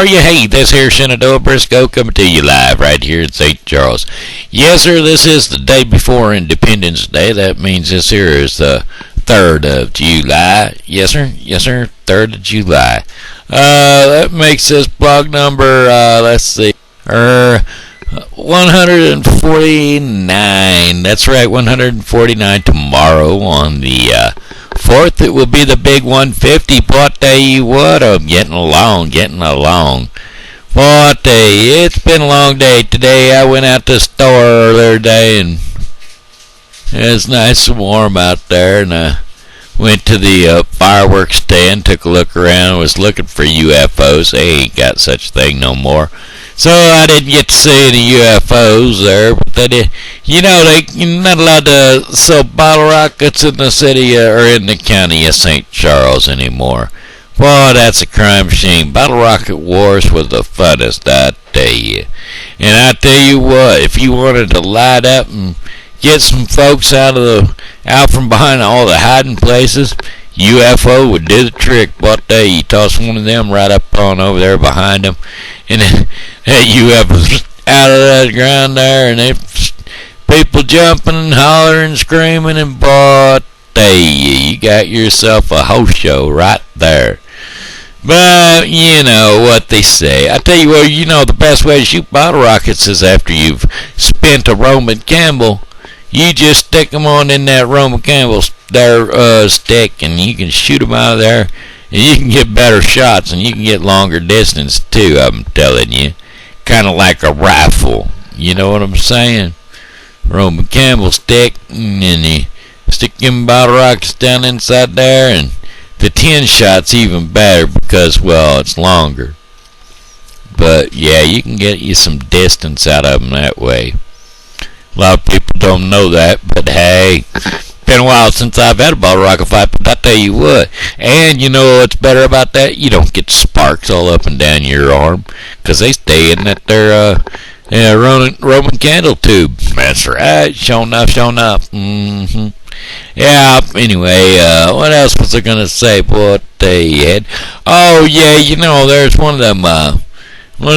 are you? Hey, this here Shenandoah Briscoe coming to you live right here in St. Charles. Yes, sir, this is the day before Independence Day. That means this here is the 3rd of July. Yes, sir, 3rd of July. That makes this blog number, let's see, 149. That's right, 149 tomorrow on the 4th. It will be the big 150. But I tell you what, I'm getting along. Boy, I tell you, it's been a long day today. I went out to the store earlier today, and it's nice and warm out there, and I went to the fireworks stand, took a look around, was looking for UFOs. They ain't got such a thing no more. So I didn't get to see any UFOs there, but they did. You're not allowed to sell bottle rockets in the city or in the county of St. Charles anymore. Boy, that's a crime machine. Bottle rocket wars was the funnest, I tell you. And I tell you what, if you wanted to light up and get some folks out from behind all the hiding places, UFO would do the trick. What day you toss one of them right up on over there behind them, and then that UFO's out of the ground there, and people jumping and hollering, screaming, and boy, you got yourself a host show right there. But you know what they say. I tell you what, the best way to shoot bottle rockets is after you've spent a Roman Campbell. You just stick them on in that Roman Campbell stick, and you can shoot them out of there, and you can get better shots, and you can get longer distance too, I'm telling you. Kind of like a rifle. You know what I'm saying? Roman Campbell stick, and then you stick them bottle rockets down inside there, and the 10 shot's even better because, well, it's longer. But, yeah, you can get you some distance out of them that way. A lot of people don't know that, but hey, been a while since I've had a bottle rocket fight, but I tell you what, and you know what's better about that? You don't get sparks all up and down your arm, because they stay in that their Roman candle tube. That's right, sure enough. Yeah, anyway, what else was I gonna say? What they had? Oh yeah, there's one of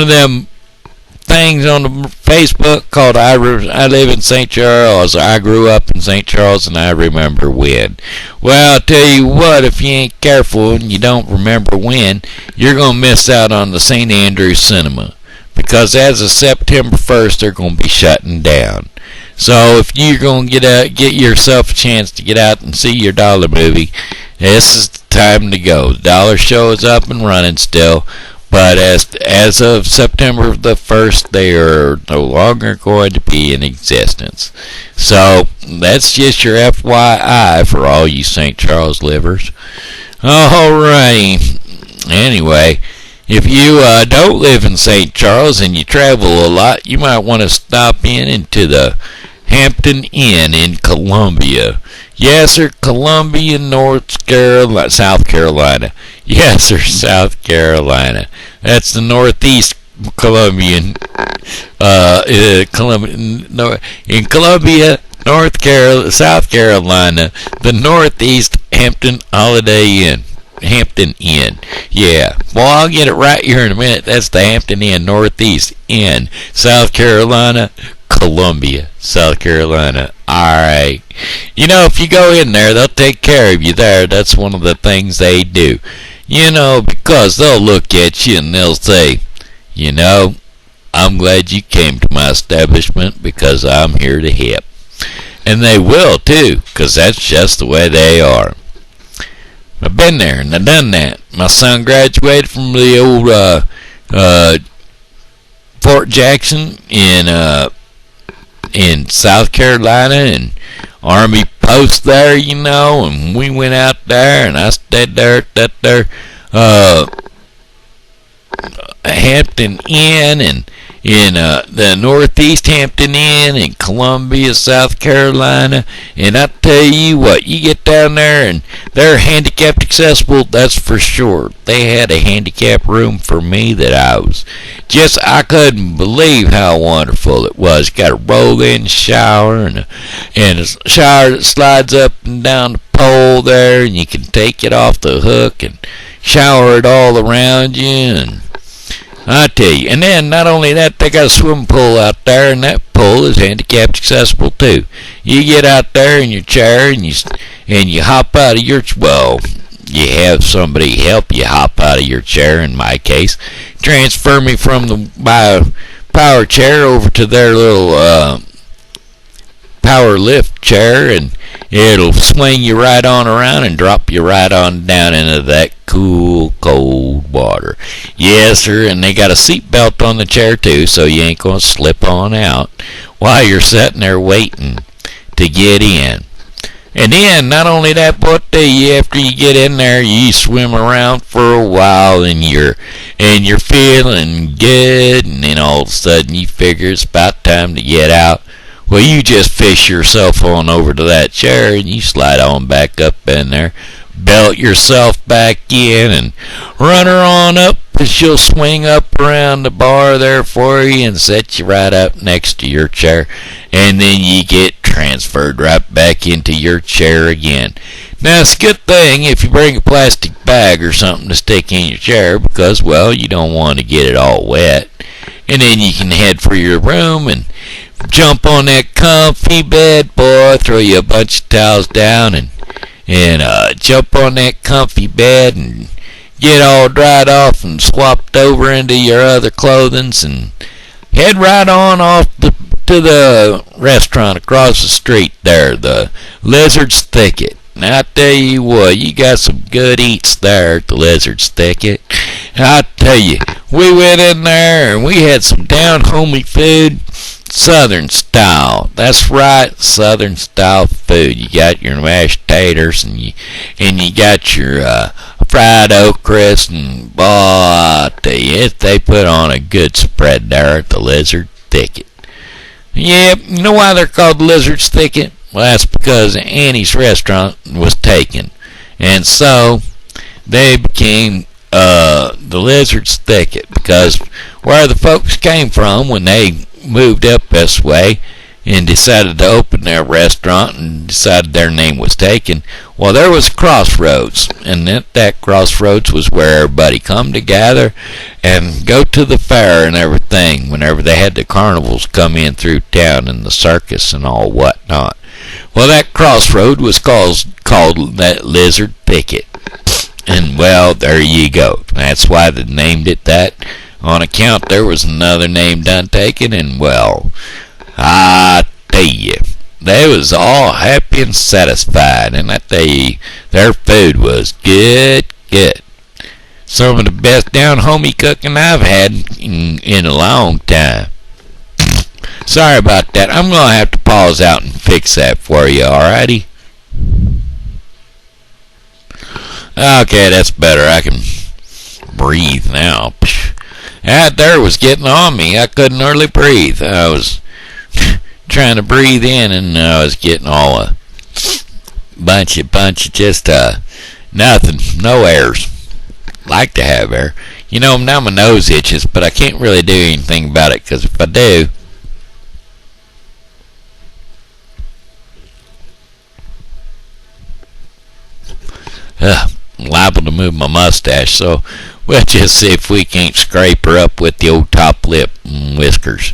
them things on the Facebook called I Live in St. Charles. I grew up in St. Charles and I remember when. Well, I'll tell you what, if you ain't careful and you don't remember when, you're going to miss out on the St. Andrews Cinema. Because as of September 1st, they're going to be shutting down. So if you're going to get yourself a chance to get out and see your dollar movie, this is the time to go. The dollar show is up and running still. But as of September the 1st, they are no longer going to be in existence. So that's just your FYI for all you St. Charles livers. Alright. Anyway, if you don't live in St. Charles and you travel a lot, you might want to stop into the Hampton Inn in Columbia. Yes, sir, Columbia, South Carolina. Yes, sir, South Carolina. That's the northeast Columbian. In Columbia, South Carolina, the northeast Hampton Inn. Yeah. Well, I'll get it right here in a minute. That's the Hampton Inn, northeast Inn, South Carolina. Columbia, South Carolina. Alright. If you go in there, they'll take care of you there. That's one of the things they do. Because they'll look at you and they'll say, I'm glad you came to my establishment because I'm here to help. And they will too, because that's just the way they are. I've been there and I've done that. My son graduated from the old Fort Jackson in South Carolina, and Army post there, and we went out there, and I stayed there at that there Hampton Inn, and in the Northeast Hampton Inn in Columbia, South Carolina. And I tell you what, you get down there and they're handicapped accessible, that's for sure. They had a handicap room for me that I couldn't believe how wonderful it was. Got a roll-in shower and a shower that slides up and down the pole there, and you can take it off the hook and shower it all around you. And I tell you. And then not only that, they got a swimming pool out there, and that pool is handicapped accessible too. You get out there in your chair and you hop out of your you have somebody help you hop out of your chair. In my case, transfer me from my power chair over to their little power lift chair, and it'll swing you right on around and drop you right on down into that cool, cold water. Yes, sir, and they got a seat belt on the chair, too, so you ain't going to slip on out while you're sitting there waiting to get in. And then, not only that, but after you get in there, you swim around for a while, and you're feeling good, and then all of a sudden you figure it's about time to get out. Well, you just fish yourself on over to that chair, and you slide on back up in there, belt yourself back in, and run her on up, and she'll swing up around the bar there for you and set you right up next to your chair, and then you get transferred right back into your chair again. Now, it's a good thing if you bring a plastic bag or something to stick in your chair, because, well, you don't want to get it all wet. And then you can head for your room and jump on that comfy bed, boy, throw you a bunch of towels down, and jump on that comfy bed and get all dried off and swapped over into your other clothings, and head right on off to the restaurant across the street there, the Lizard's Thicket. Now, I tell you what, you got some good eats there at the Lizard's Thicket. I tell you, we went in there and we had some down-homey food, Southern style. That's right, Southern style food. You got your mashed taters, and you got your fried okras, and boy, I tell you, they put on a good spread there at the Lizard Thicket. Yeah, you know why they're called the Lizard's Thicket? Well, that's because Annie's restaurant was taken, and so they became the Lizard's Thicket, because where the folks came from when they moved up this way and decided to open their restaurant and decided their name was taken, well, there was a crossroads, and that crossroads was where everybody come together and go to the fair and everything whenever they had the carnivals come in through town and the circus and all whatnot. Well, that crossroad was called that Lizard Thicket. And, well, there you go. That's why they named it that. On account there was another name done taken, and, well, I tell you, they was all happy and satisfied, and I tell you, their food was good. Some of the best down-homey cooking I've had in a long time. Sorry about that. I'm going to have to pause out and fix that for you, alrighty? Okay, that's better. I can breathe now. That there was getting on me. I couldn't hardly breathe. I was trying to breathe in, and I was getting all a bunch of just nothing, no airs. Like to have air. You know, now my nose itches, but I can't really do anything about it, because if I do, I'm liable to move my mustache, so we'll just see if we can't scrape her up with the old top lip and whiskers.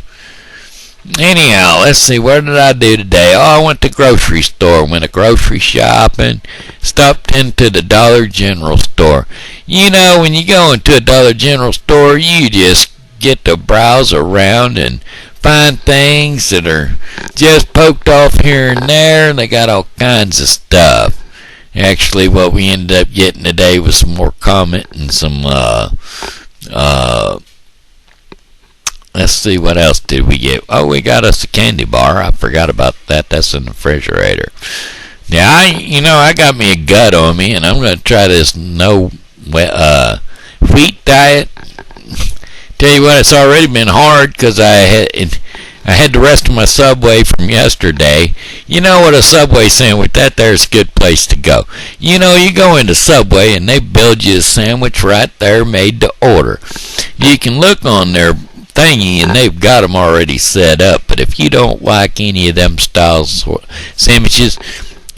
Anyhow, let's see, what did I do today? Oh, I went to the grocery store, went grocery shopping, stopped into the Dollar General store. You know, when you go into a Dollar General store, you just get to browse around and find things that are just poked off here and there, and they got all kinds of stuff. Actually, what we ended up getting today was some more comment and some, let's see, what else did we get? Oh, we got us a candy bar. I forgot about that. That's in the refrigerator. Now, I got me a gut on me, and I'm going to try this no wheat diet. Tell you what, it's already been hard because I had the rest of my Subway from yesterday. You know what, a Subway sandwich, that there's a good place to go. You know, you go into Subway and they build you a sandwich right there made to order. You can look on their thingy and they've got them already set up, but if you don't like any of them styles sandwiches,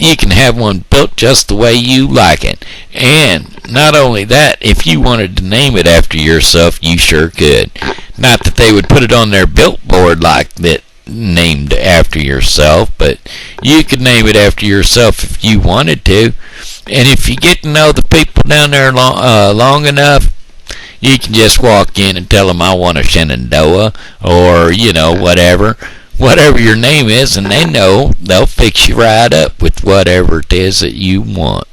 you can have one built just the way you like it. And not only that, if you wanted to name it after yourself, you sure could. Not that they would put it on their built board like that, named after yourself, but you could name it after yourself if you wanted to. And if you get to know the people down there long enough, you can just walk in and tell them I want a Shenandoah, or whatever your name is, and they know they'll fix you right up with whatever it is that you want.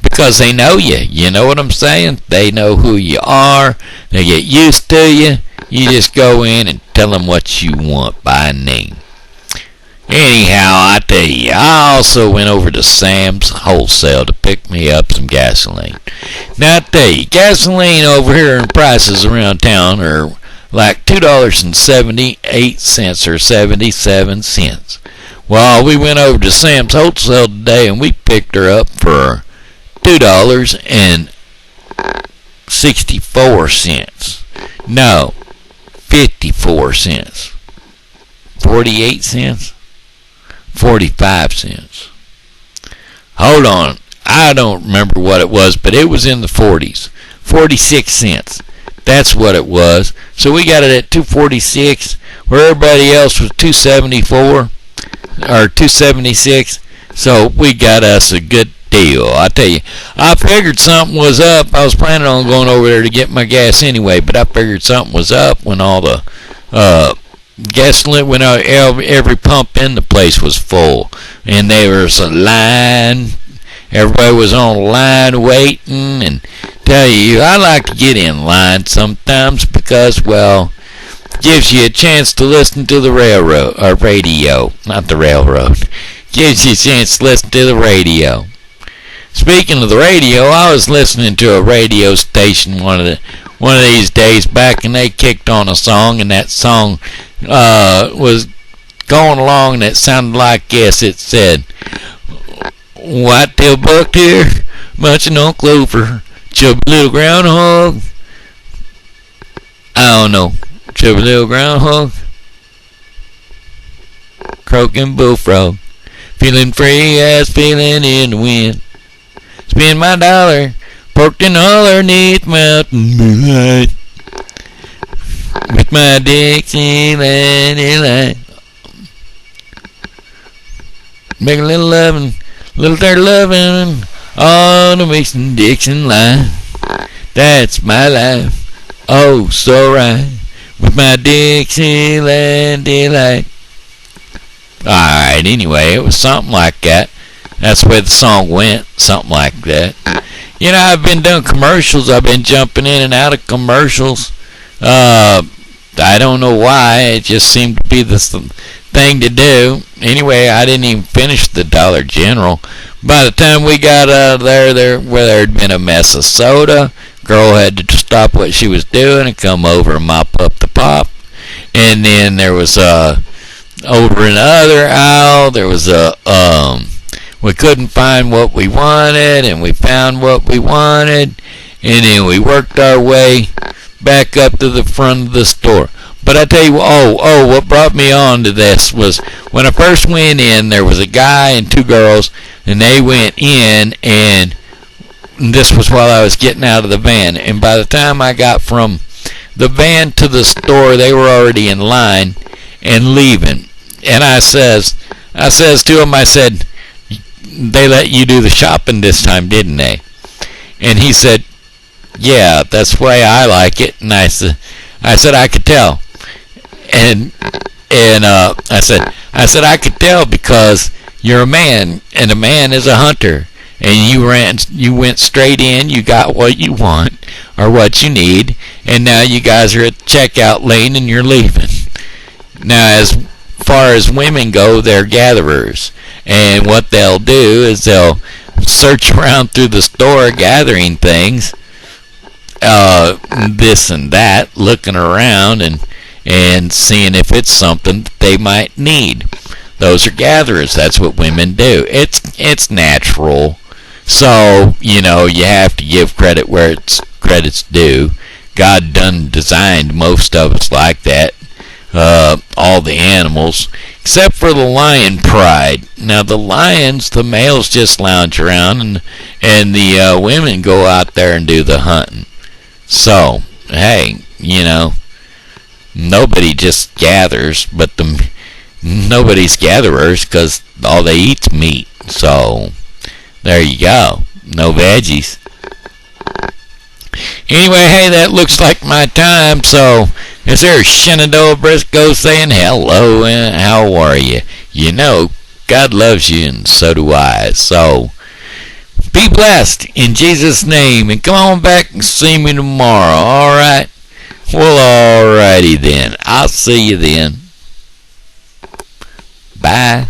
Because they know you. You know what I'm saying? They know who you are. They get used to you. You just go in and tell them what you want by name. Anyhow, I tell you, I also went over to Sam's Wholesale to pick me up some gasoline. Now, I tell you, gasoline over here in prices around town are like $2.78 or 77 cents. Well, we went over to Sam's Wholesale today and we picked her up for $2.64. No, 54 cents. 48 cents? 45 cents. Hold on. I don't remember what it was, but it was in the 40s. 46 cents. That's what it was. So we got it at $2.46, where everybody else was $2.74 or $2.76. So we got us a good deal. I tell you, I figured something was up. I was planning on going over there to get my gas anyway, but I figured something was up when all the gasoline, when every pump in the place was full, and there was a line. Everybody was on a line waiting, and tell you, I like to get in line sometimes because, well, gives you a chance to listen to the radio, not the railroad. Gives you a chance to listen to the radio. Speaking of the radio, I was listening to a radio station one of these days back, and they kicked on a song, and that song was going along, and it sounded like this. It said, "White-tailed buck deer, munching on clover, chubby little groundhog." I don't know. Chubby little groundhog, croaking bullfrog, feeling free as feeling in the wind. Spend my dollar, parked in holler neath mountain moonlight, with my Dixieland delight. Make a little lovin', little dirty lovin', on the Mason-Dixon line. That's my life, oh so right, with my Dixieland delight. Alright, anyway, it was something like that. That's where the song went, something like that. You know, I've been doing commercials. I've been jumping in and out of commercials. I don't know why. It just seemed to be the thing to do. Anyway, I didn't even finish the Dollar General. By the time we got out of there where there had been a mess of soda, girl had to stop what she was doing and come over and mop up the pop. And then there was over in the other aisle, there was we couldn't find what we wanted, and we found what we wanted, and then we worked our way back up to the front of the store. But I tell you, what brought me on to this was when I first went in, there was a guy and two girls, and they went in, and this was while I was getting out of the van. And by the time I got from the van to the store, they were already in line and leaving. And I says to them, I said, "They let you do the shopping this time, didn't they?" And he said, "Yeah, that's the way I like it." And I said, "I could tell." And I said, "I could tell because you're a man, and a man is a hunter. And you went straight in, you got what you want or what you need, and now you guys are at the checkout lane and you're leaving." Now, as far as women go, they're gatherers. And what they'll do is they'll search around through the store gathering things, this and that, looking around and seeing if it's something that they might need. Those are gatherers. That's what women do. It's natural. So, you have to give credit where credit's due. God done designed most of us like that. All the animals. except for the lion pride. Now the lions, the males just lounge around, and the women go out there and do the hunting. So, hey, nobody just gathers, but nobody's gatherers, because all they eat's meat. So, there you go. No veggies. Anyway, hey, that looks like my time. So, is there Shenandoah Briscoe saying hello and how are you? God loves you and so do I. So, be blessed in Jesus' name, and come on back and see me tomorrow, alright? Well, alrighty then. I'll see you then. Bye.